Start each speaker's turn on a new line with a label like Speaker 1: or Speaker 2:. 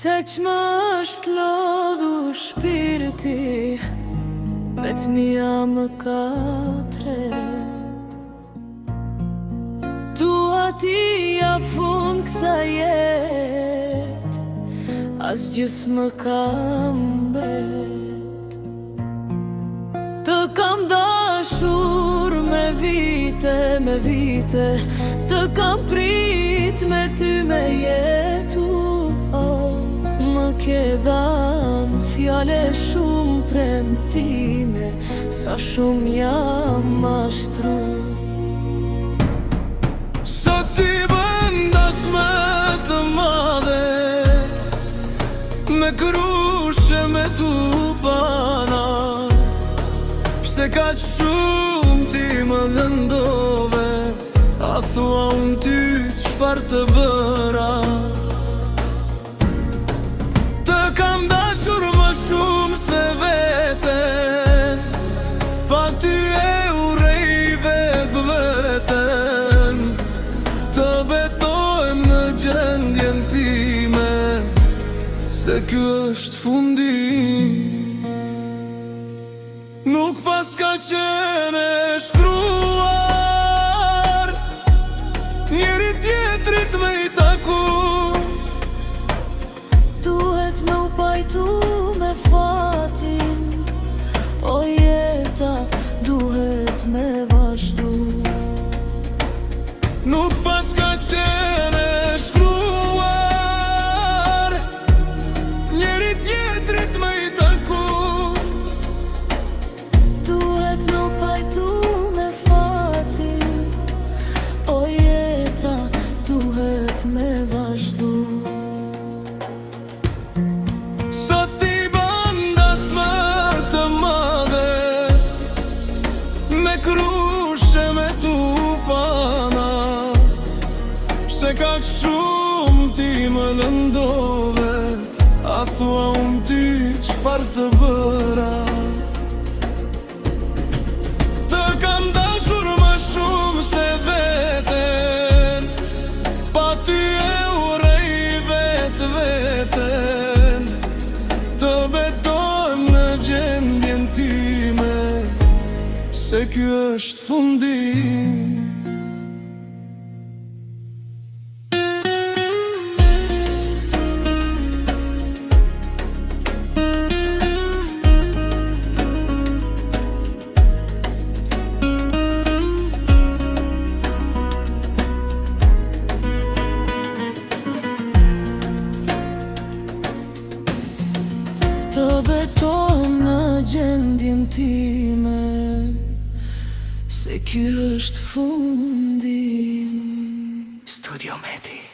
Speaker 1: Pse që është lodhu shpirti, vetëmia më ka tret. Dua ti jap fund kësaj jetë, asgjë s'më ka mbet. Të kam dashur me vite, të kam prit me ty me jetu. Më ke dhanë fjale shumë premtime, sa shumë jam mashtru.
Speaker 2: Sot t'i bëndas më të madhe, me krushe me tu pana. Pse ka shumë ti më lëndove, a thua unë ty qfar të bëra. Kam dashur më shumë se veten, pa ty e urej veten. Të betohem në gjendjen time, se ky është fundim. Nuk pas ka qene shkruar, njeri tjetrit me i taku.
Speaker 1: Me u pajtu me fatin, o jeta duhet me vazhdu.
Speaker 2: Nuk pas ka qene shkruar, njeri tjetrit me i taku.
Speaker 1: Duhet me u pajtu me fatin, o jeta duhet me vazhdu.
Speaker 2: Sot t'i bëndas më të madhe, me krushe me tu pana. Pse ka shumë ti më lëndove, a thua unë ty qfar të bëra. Të kam dashur më shumë se veten, pa ty e urej veten. Të betohem në gjendjen time, se ky është fundim.
Speaker 1: Të betohem në gjendjen time, se ky është fundim.
Speaker 2: Studio Meti.